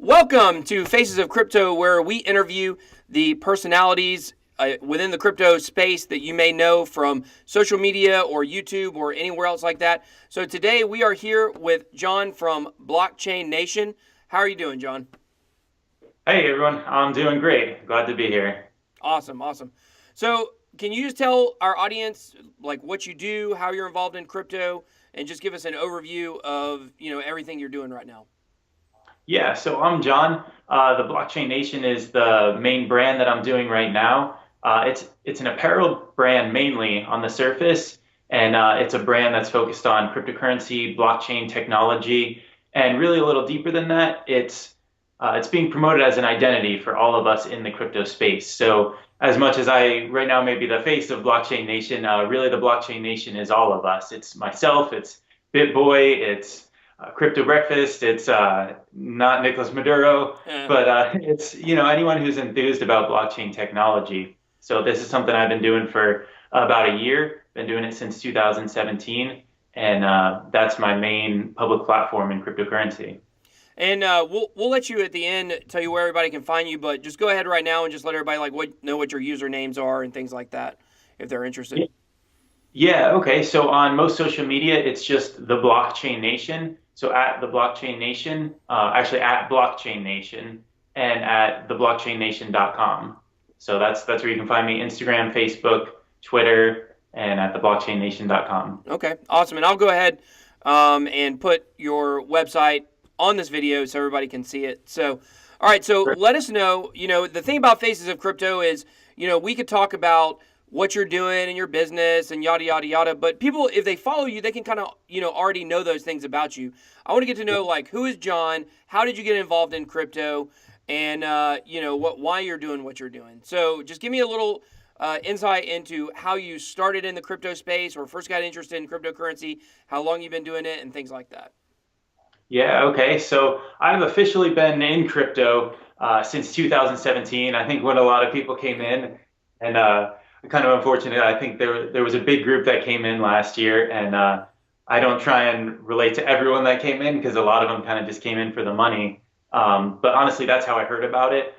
Welcome to Faces of Crypto, where we interview the personalities within the crypto space that you may know from social media or YouTube or anywhere else like that. So today we are here with John from Blockchain Nation. How are you doing, John? Hey everyone, I'm doing great. Glad to be here. Awesome, awesome. So can you just tell our audience like what you do, how you're involved in crypto, and just give us an overview of everything you're doing right now? Yeah, so I'm John. The Blockchain Nation is the main brand that I'm doing right now. It's an apparel brand mainly on the surface, and it's a brand that's focused on cryptocurrency, blockchain technology, and really a little deeper than that. It's being promoted as an identity for all of us in the crypto space. So as much as I right now may be the face of Blockchain Nation, really the Blockchain Nation is all of us. It's myself, it's BitBoy, it's Crypto Breakfast. It's not Nicolas Maduro, Uh, but it's anyone who's enthused about blockchain technology. So this is something I've been doing for about a year. Been doing it since 2017, and that's my main public platform in cryptocurrency. And we'll let you at the end tell you where everybody can find you, but just go ahead right now and just let everybody know what your usernames are and things like that if they're interested. Yeah, okay. So on most social media, it's just the Blockchain Nation. So at the Blockchain Nation, actually at Blockchain Nation and at theblockchainnation.com. So that's where you can find me: Instagram, Facebook, Twitter, and at theblockchainnation.com. Okay, awesome. And I'll go ahead and put your website on this video so everybody can see it. So, all right. So let us know. The thing about Faces of Crypto is, we could talk about what you're doing in your business and yada yada yada. But people, if they follow you, they can kind of already know those things about you. I want to get to know like who is John, how did you get involved in crypto, and why you're doing what you're doing. So just give me a little insight into how you started in the crypto space or first got interested in cryptocurrency, how long you've been doing it, and things like that. Yeah, okay. So I've officially been in crypto since 2017. I think when a lot of people came in, and kind of unfortunate, I think there was a big group that came in last year, and I don't try and relate to everyone that came in because a lot of them kind of just came in for the money. But honestly, that's how I heard about it.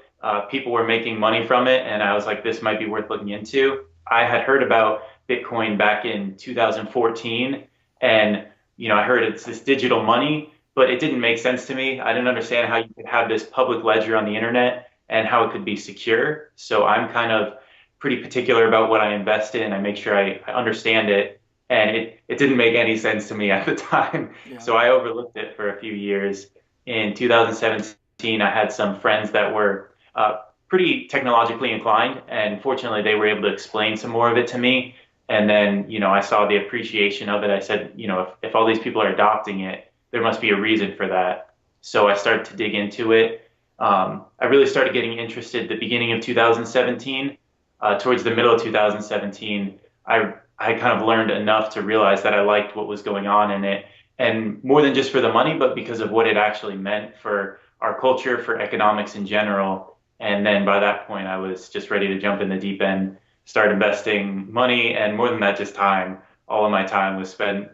People were making money from it, and I was like, this might be worth looking into. I had heard about Bitcoin back in 2014, and I heard it's this digital money, but it didn't make sense to me. I didn't understand how you could have this public ledger on the internet and how it could be secure. So I'm kind of pretty particular about what I invest in. I make sure I understand it. And it didn't make any sense to me at the time. Yeah. So I overlooked it for a few years. In 2017, I had some friends that were pretty technologically inclined. And fortunately, they were able to explain some more of it to me. And then, I saw the appreciation of it. I said, if all these people are adopting it, there must be a reason for that. So I started to dig into it. I really started getting interested at the beginning of 2017. Towards the middle of 2017, I kind of learned enough to realize that I liked what was going on in it. And more than just for the money, but because of what it actually meant for our culture, for economics in general. And then by that point, I was just ready to jump in the deep end, start investing money, and more than that, just time. All of my time was spent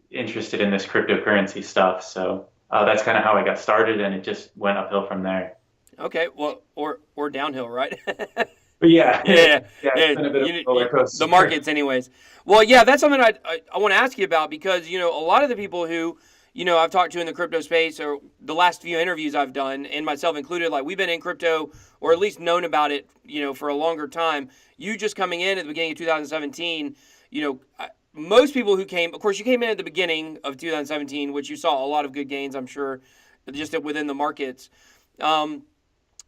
interested in this cryptocurrency stuff. So that's kind of how I got started, and it just went uphill from there. Okay. Well, or downhill, right? But yeah, Yeah, yeah, it's yeah. been a bit of a roller The coaster. markets, anyways. Well, yeah, that's something I want to ask you about because a lot of the people who I've talked to in the crypto space or the last few interviews I've done, and myself included, like we've been in crypto or at least known about it, for a longer time. You just coming in at the beginning of 2017, most people who came, of course, you came in at the beginning of 2017, which you saw a lot of good gains, I'm sure, just within the markets. Um,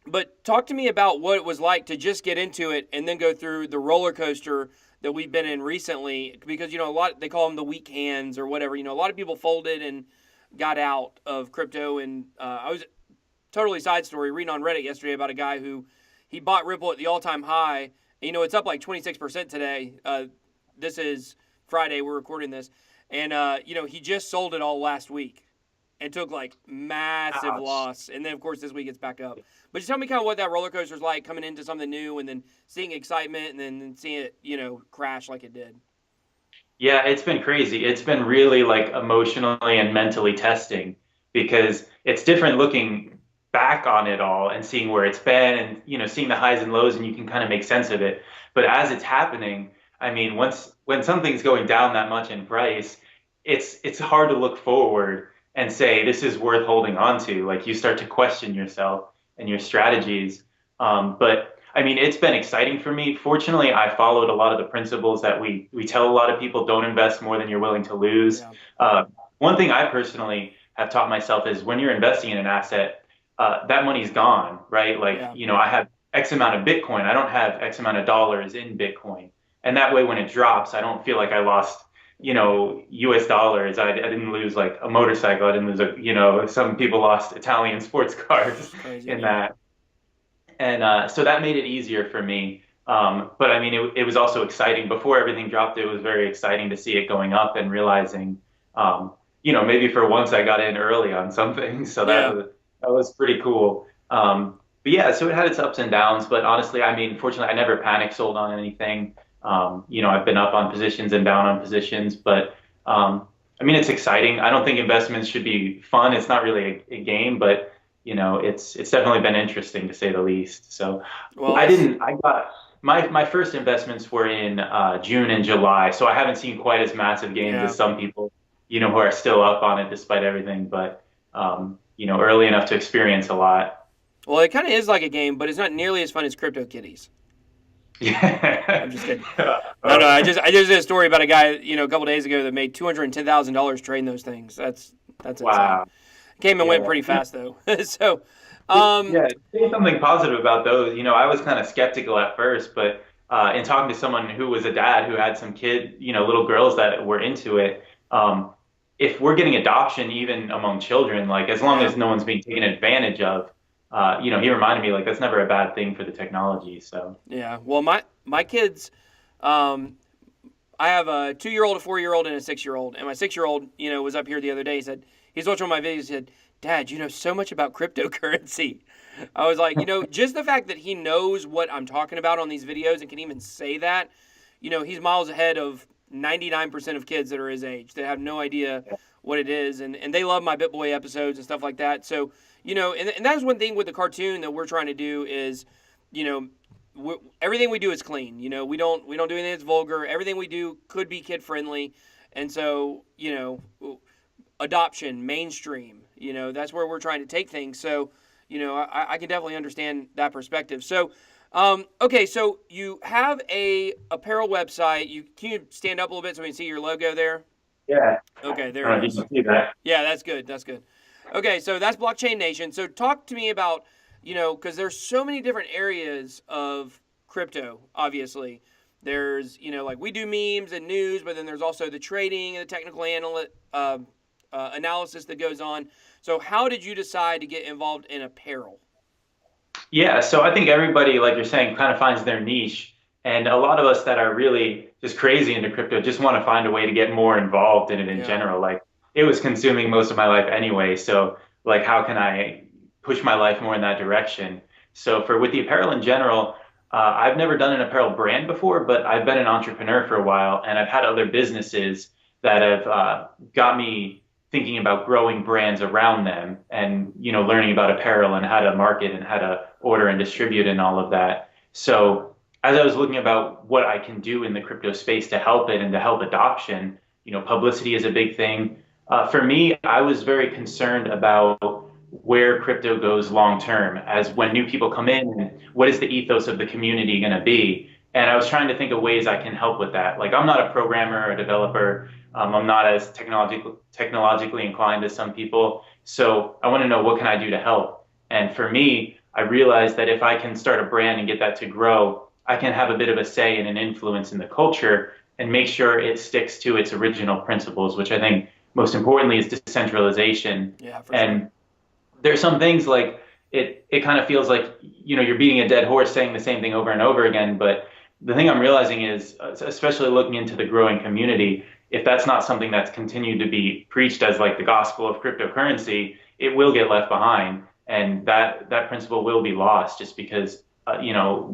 but talk to me about what it was like to just get into it and then go through the roller coaster that we've been in recently. Because a lot they call them the weak hands or whatever. A lot of people folded and got out of crypto. And I was totally side story reading on Reddit yesterday about a guy who he bought Ripple at the all-time high. It's up like 26% today. This is Friday. We're recording this, and he just sold it all last week and took like massive Ouch. loss. And then of course this week it's back up. But just tell me kind of what that roller coaster is like coming into something new and then seeing excitement and then seeing it, crash like it did. Yeah, it's been crazy. It's been really like emotionally and mentally testing because it's different looking. back on it all and seeing where it's been and, seeing the highs and lows, and you can kind of make sense of it. But as it's happening, I mean, when something's going down that much in price, it's hard to look forward and say this is worth holding on to. Like, you start to question yourself and your strategies. But I mean, it's been exciting for me. Fortunately, I followed a lot of the principles that we tell a lot of people: don't invest more than you're willing to lose. Yeah. One thing I personally have taught myself is when you're investing in an asset, that money's gone, right? Like, Yeah. I have X amount of Bitcoin. I don't have X amount of dollars in Bitcoin. And that way, when it drops, I don't feel like I lost, US dollars. I didn't lose like a motorcycle. I didn't lose some people lost Italian sports cars Crazy. in Yeah. that. And so that made it easier for me. But I mean, it was also exciting. Before everything dropped, it was very exciting to see it going up and realizing, maybe for once I got in early on something. So Yeah. that was pretty cool. But yeah, so it had its ups and downs. But honestly, I mean, fortunately, I never panic sold on anything. I've been up on positions and down on positions, but I mean, it's exciting. I don't think investments should be fun. It's not really a game, but it's definitely been interesting to say the least. So Well, I it's didn't, I got my first investments were in June and July, so I haven't seen quite as massive gains yeah. as some people, who are still up on it despite everything, but early enough to experience a lot. Well, it kind of is like a game, but it's not nearly as fun as Crypto Kitties. Yeah. I'm just kidding. No, no. I just did a story about a guy, a couple days ago that made $210,000 trading those things. That's insane. Wow. Came and went Yeah. pretty fast though. So, um, Yeah, say something positive about those. I was kind of skeptical at first, but in talking to someone who was a dad who had some little girls that were into it, if we're getting adoption even among children, like as long yeah, as no one's being taken advantage of, he reminded me like that's never a bad thing for the technology. So yeah. Well, my kids, um, I have a 2-year-old, a 4-year-old, and a 6-year-old. And my 6-year-old, was up here the other day. He said he's watching one of my videos. He said, "Dad, you know so much about cryptocurrency." I was like, just the fact that he knows what I'm talking about on these videos and can even say that, he's miles ahead of 99% of kids that are his age that have no idea what it is. And they love my BitBoy episodes and stuff like that. So, and that's one thing with the cartoon that we're trying to do is, you know, everything we do is clean. We don't do anything that's vulgar. Everything we do could be kid friendly. And so, adoption, mainstream, that's where we're trying to take things. So, I can definitely understand that perspective. So, okay, so you have a apparel website. Can you stand up a little bit so we can see your logo there? yeah, Okay, I there don't it know if you is. can see that. Yeah, that's good. That's good. Okay, so that's Blockchain Nation. So talk to me about, because there's so many different areas of crypto, obviously. There's, like we do memes and news, but then there's also the trading and the technical analysis that goes on. So how did you decide to get involved in apparel? Yeah, so I think everybody, like you're saying, kind of finds their niche. And a lot of us that are really just crazy into crypto just want to find a way to get more involved in it in Yeah, general. Like it was consuming most of my life anyway. So like how can I push my life more in that direction? So for with the apparel in general, I've never done an apparel brand before, but I've been an entrepreneur for a while and I've had other businesses that have got me thinking about growing brands around them and learning about apparel and how to market and how to order and distribute and all of that. So as I was looking about what I can do in the crypto space to help it and to help adoption, publicity is a big thing. For me, I was very concerned about where crypto goes long term, as when new people come in, what is the ethos of the community going to be? And I was trying to think of ways I can help with that. Like I'm not a programmer or a developer. I'm not as technologically inclined as some people. So I want to know what can I do to help. And for me, I realized that if I can start a brand and get that to grow, I can have a bit of a say and an influence in the culture and make sure it sticks to its original principles, which I think most importantly is decentralization. yeah, for sure. And there's some things like it kind of feels like you're beating a dead horse saying the same thing over and over again. But the thing I'm realizing is, especially looking into the growing community, if that's not something that's continued to be preached as like the gospel of cryptocurrency, it will get left behind, and that principle will be lost just because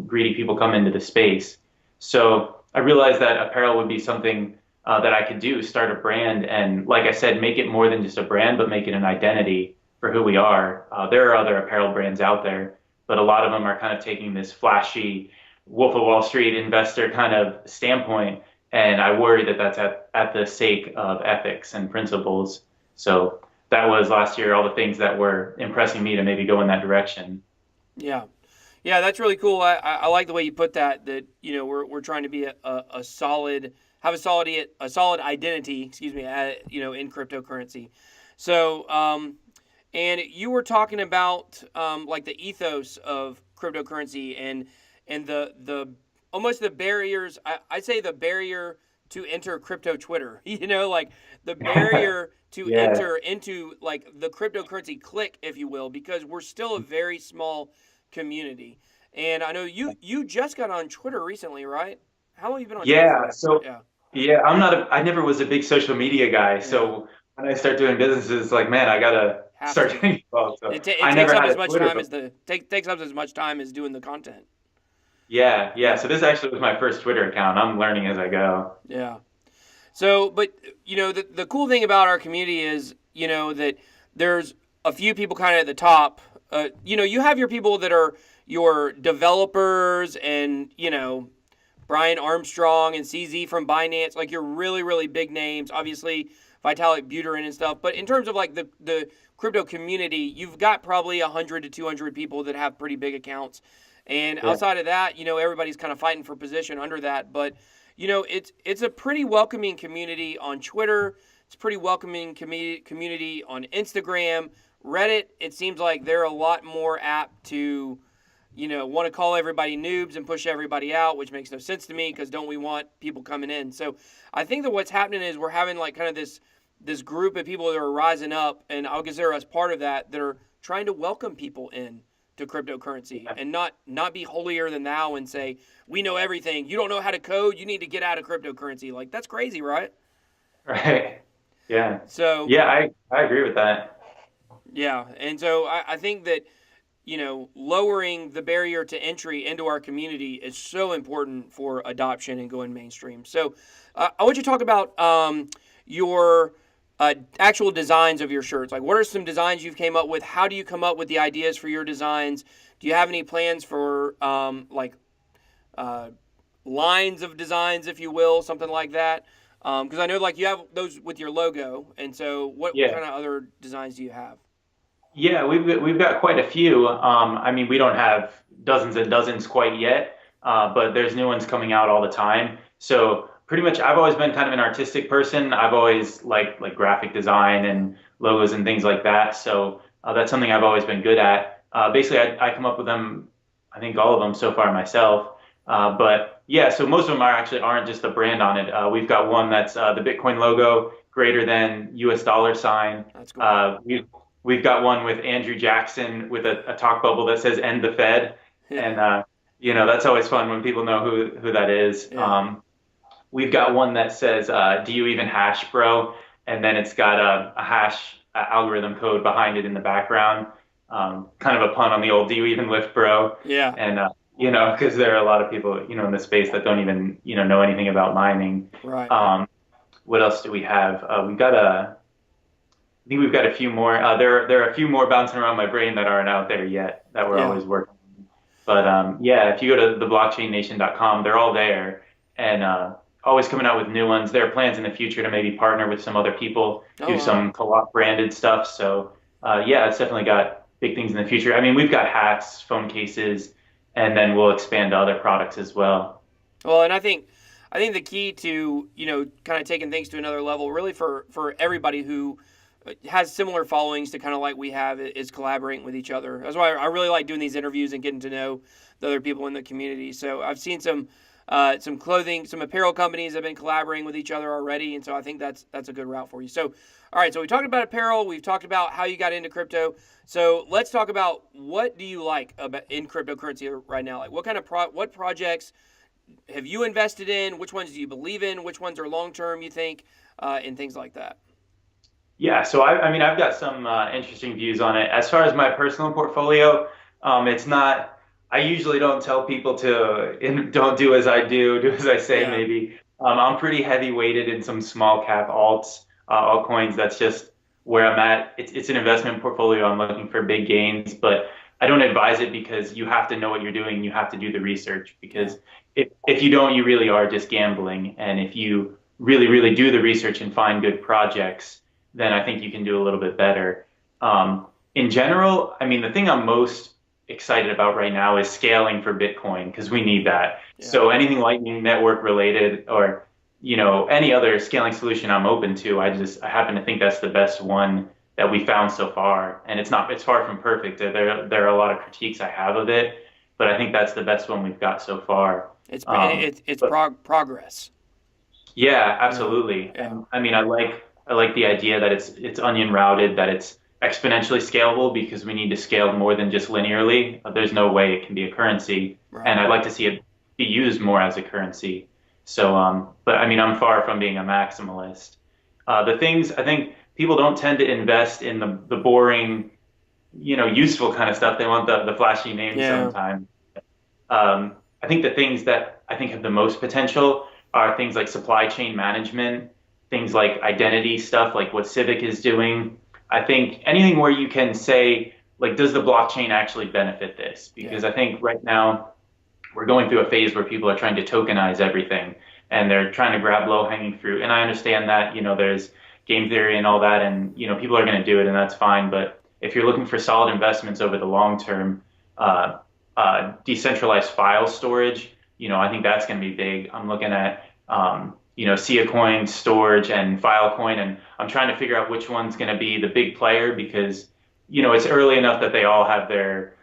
greedy people come into the space. So I realized that apparel would be something that I could do, start a brand, and like I said, make it more than just a brand, but make it an identity. for who we are. There are other apparel brands out there, but a lot of them are kind of taking this flashy Wolf of Wall Street investor kind of standpoint. And I worry that that's at the sake of ethics and principles. So that was last year, all the things that were impressing me to maybe go in that direction. Yeah. Yeah, that's really cool. I like the way you put that. That we're trying to be a solid, have a solid identity. Excuse me. In cryptocurrency. So and you were talking about like the ethos of cryptocurrency and the almost the barriers. I say the barrier to enter crypto Twitter. Like the barrier to Yeah. enter into like the cryptocurrency clique, if you will, because we're still a very small community. And I know you just got on Twitter recently, right? How long have you been on Twitter Yeah. for? So Yeah, yeah, I never was a big social media guy. yeah. So when I start doing businesses, it's like, man, I gotta Have start to. getting involved. So It I takes never up had as a much Twitter, time but as takes up as much time as doing the content. yeah, yeah. Yeah, So this actually was my first Twitter account. I'm learning as I go. yeah. So, but the cool thing about our community is that there's a few people kind of at the top. You have your people that are your developers and Brian Armstrong and CZ from Binance, like your really, really big names, obviously Vitalik Buterin and stuff. But in terms of like the crypto community, you've got probably 100 to 200 people that have pretty big accounts. And Yeah. outside of that, everybody's kind of fighting for position under that. But, it's a pretty welcoming community on Twitter. It's a pretty welcoming community on Instagram. Reddit, it seems like they're a lot more apt to want to call everybody noobs and push everybody out, which makes no sense to me because don't we want people coming in? So I think that what's happening is we're having like kind of this group of people that are rising up, and I'll consider us part of that are trying to welcome people in to cryptocurrency and not be holier than thou and say we know everything. You don't know how to code. You need to get out of cryptocurrency. Like that's crazy, right? Right. Yeah. So Yeah, I agree with that. yeah, and so I think that lowering the barrier to entry into our community is so important for adoption and going mainstream. So, I want you to talk about your actual designs of your shirts. Like, what are some designs you've came up with? How do you come up with the ideas for your designs? Do you have any plans for uh, lines of designs, if you will, something like that? Because I know like you have those with your logo, and so what Yeah. kind of other designs do you have? Yeah, we've got quite a few. I mean, we don't have dozens and dozens quite yet, but there's new ones coming out all the time. So pretty much, I've always been kind of an artistic person. I've always liked like graphic design and logos and things like that. So that's something I've always been good at. Basically, I come up with them, I think all of them so far myself. But yeah, so most of them aren't just the brand on it. We've got one that's the Bitcoin logo greater than US dollar sign. That's cool. We've got one with Andrew Jackson with a talk bubble that says "End the Fed," Yeah, and that's always fun when people know who that is. yeah. We've got one that says "Do you even hash, bro?" And then it's got a hash algorithm code behind it in the background, kind of a pun on the old "Do you even lift, bro?" Yeah. And because there are a lot of people in the space that don't even know anything about mining. Right. What else do we have? I think we've got a few more. There are a few more bouncing around my brain that aren't out there yet that we're Yeah. always working on. But yeah, if you go to theblockchainnation.com, they're all there and always coming out with new ones. There are plans in the future to maybe partner with some other people, Oh, do wow. some co-op branded stuff. So yeah, it's definitely got big things in the future. I mean, we've got hats, phone cases, and then we'll expand to other products as well. Well, and I think the key to kind of taking things to another level, really for everybody who has similar followings to kind of like we have is collaborating with each other. That's why I really like doing these interviews and getting to know the other people in the community. So I've seen some clothing, some apparel companies have been collaborating with each other already, and so I think that's a good route for you. So, all right, so we talked about apparel, we've talked about how you got into crypto. So let's talk about what do you like about in cryptocurrency right now? Like what kind of what projects have you invested in? Which ones do you believe in? Which ones are long term? You think, and things like that. Yeah, so I mean, I've got some interesting views on it. As far as my personal portfolio, it's not. I usually don't tell people don't do as I do as I say. Yeah. Maybe I'm pretty heavy weighted in some small cap altcoins. That's just where I'm at. It's an investment portfolio. I'm looking for big gains, but I don't advise it because you have to know what you're doing. You have to do the research Yeah. because if you don't, you really are just gambling. And if you really do the research and find good projects, then I think you can do a little bit better. In general, I mean, the thing I'm most excited about right now is scaling for Bitcoin because we need that. Yeah. So anything Lightning Network related or any other scaling solution I'm open to. I happen to think that's the best one that we found so far. And it's far from perfect. There are a lot of critiques I have of it, but I think that's the best one we've got so far. It's But progress. yeah, Yeah. absolutely. Yeah. And I mean, I like the idea that it's onion routed, that it's exponentially scalable because we need to scale more than just linearly. There's no way it can be a currency, Right. and I'd like to see it be used more as a currency. So, but I mean, I'm far from being a maximalist. The things I think people don't tend to invest in the boring, useful kind of stuff. They want the flashy names Yeah. sometimes. I think the things that I think have the most potential are things like supply chain management, things like identity stuff, like what Civic is doing. I think anything where you can say, like, does the blockchain actually benefit this? Yeah. Because I think right now we're going through a phase where people are trying to tokenize everything and they're trying to grab low hanging fruit. And I understand that, there's game theory and all that, and, people are going to do it and that's fine. But if you're looking for solid investments over the long term, uh, decentralized file storage, I think that's going to be big. I'm looking at, Coin storage and Filecoin, and I'm trying to figure out which one's going to be the big player because, it's early enough that they all have their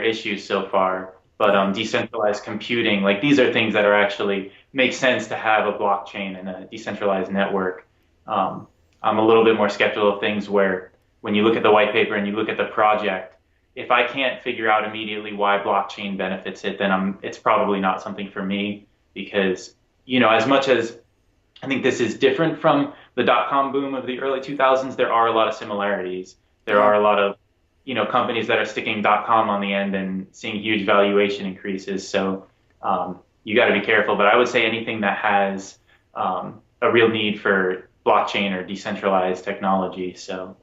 issues so far. But Right. decentralized computing, like these are things that are actually make sense to have a blockchain and a decentralized network. Um, I'm a little bit more skeptical of things where when you look at the white paper and you look at the project, if I can't figure out immediately why blockchain benefits it, then it's probably not something for me because, as much as I think this is different from the dot-com boom of the early 2000s, there are a lot of similarities. There Yeah. are a lot of, companies that are sticking .com on the end and seeing huge valuation increases. So you got to be careful. But I would say anything that has a real need for blockchain or decentralized technology. So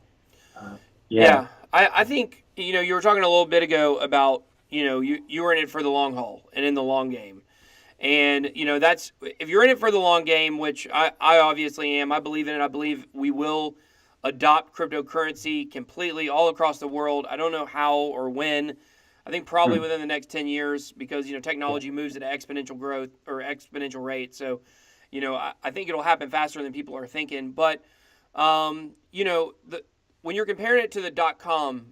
yeah. Yeah. I think, you were talking a little bit ago about, you were in it for the long haul and in the long game. And, that's if you're in it for the long game, which I obviously am, I believe in it. I believe we will adopt cryptocurrency completely all across the world. I don't know how or when. I think probably Hmm. within the next 10 years because, technology moves at an exponential growth or exponential rate. So, I think it'll happen faster than people are thinking. But, when you're comparing it to the .com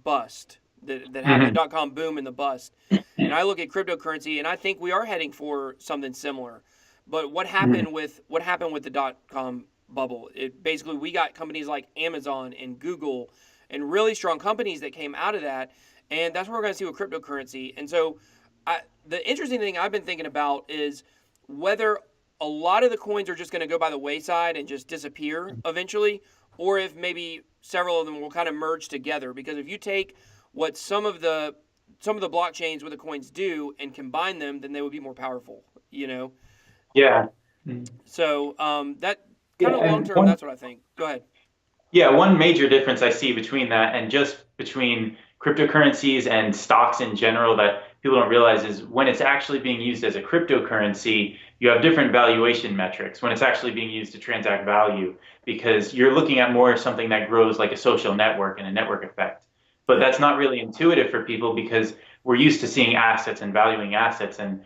bust that happened, the Hmm. .com boom and the bust, and I look at cryptocurrency, and I think we are heading for something similar. But Hmm. what happened with the .com bubble? It basically we got companies like Amazon and Google and really strong companies that came out of that, and that's what we're going to see with cryptocurrency. And so, the interesting thing I've been thinking about is whether a lot of the coins are just going to go by the wayside and just disappear eventually, or if maybe several of them will kind of merge together. Because if you take what some of the blockchains with the coins do and combine them, then they would be more powerful. Yeah. Mhm. So that kind Yeah. of long And term, one that's what I think. Go ahead. Yeah, one major difference I see between that and just between cryptocurrencies and stocks in general that people don't realize is when it's actually being used as a cryptocurrency, you have different valuation metrics when it's actually being used to transact value because you're looking at more something that grows like a social network and a network effect. But Yeah. that's not really intuitive for people because we're used to seeing assets and valuing assets. And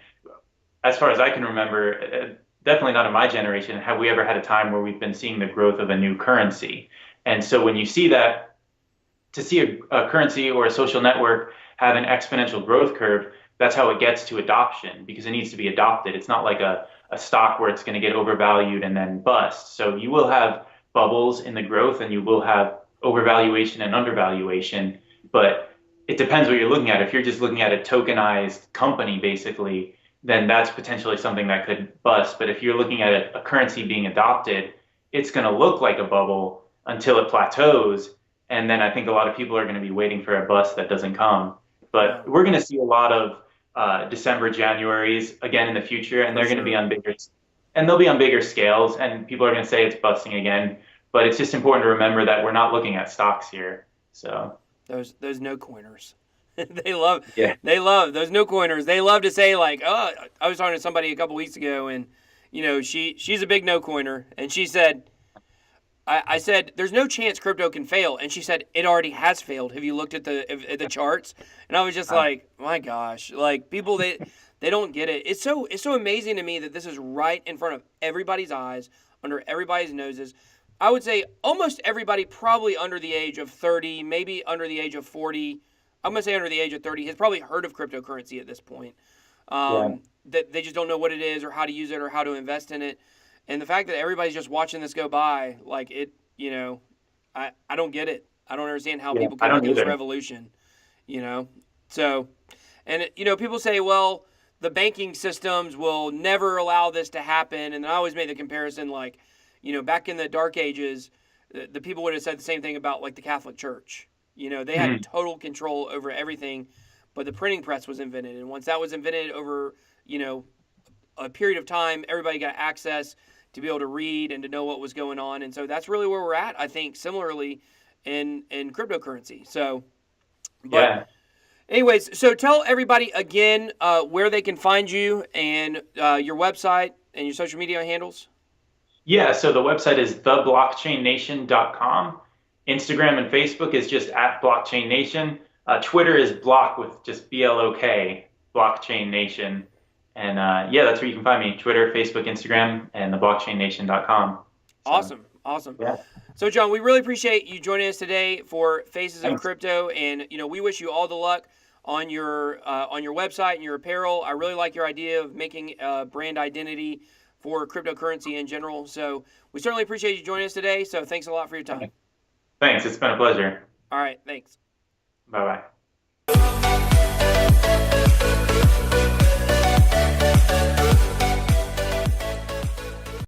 as far as I can remember, definitely not in my generation, have we ever had a time where we've been seeing the growth of a new currency. And so when you see that, to see a currency or a social network have an exponential growth curve, that's how it gets to adoption because it needs to be adopted. It's not like a stock where it's going to get overvalued and then bust. So you will have bubbles in the growth and you will have overvaluation and undervaluation, but it depends what you're looking at. If you're just looking at a tokenized company, basically, then that's potentially something that could bust. But if you're looking at a currency being adopted, it's going to look like a bubble until it plateaus. And then I think a lot of people are going to be waiting for a bust that doesn't come. Yeah. But we're going to see a lot of December, Januaries again in the future, and For they're going to be sure. on bigger, and they'll be on bigger scales. And people are going to say it's busting again. but it's just important to remember that we're not looking at stocks here. So those no coiners. they love yeah. they love those no coiners. They love to say like, oh, I was talking to somebody a couple weeks ago, and she's a big no coiner, and she said, I said, there's no chance crypto can fail, and she said it already has failed. Have you looked at the charts? And I was just like, my gosh, like people they don't get it. It's so amazing to me that this is right in front of everybody's eyes, under everybody's noses. I would say almost everybody, probably under the age of 30, maybe under the age of 40. I'm gonna say under the age of 30 has probably heard of cryptocurrency at this point. That they just don't know what it is or how to use it or how to invest in it. And the fact that everybody's just watching this go by, like it, I don't get it. I don't understand how people can make this revolution, So, and people say, well, the banking systems will never allow this to happen. And I always made the comparison, like, back in the dark ages, the people would have said the same thing about like the Catholic Church. They had total control over everything, but the printing press was invented. And once that was invented over, a period of time, everybody got access to be able to read and to know what was going on. And so that's really where we're at, I think, similarly in cryptocurrency. So, but anyways, so tell everybody again where they can find you and your website and your social media handles. Yeah, so the website is theblockchainnation.com. Instagram and Facebook is just @blockchainnation. Twitter is block with just BLOK, Blockchain Nation. And that's where you can find me: Twitter, Facebook, Instagram, and theblockchainnation.com. So, Awesome. Yeah. So, John, we really appreciate you joining us today for Faces of Crypto, and we wish you all the luck on your website and your apparel. I really like your idea of making a brand identity for cryptocurrency in general. So, we certainly appreciate you joining us today. So, thanks a lot for your time. Thanks. It's been a pleasure. All right. Thanks. Bye-bye.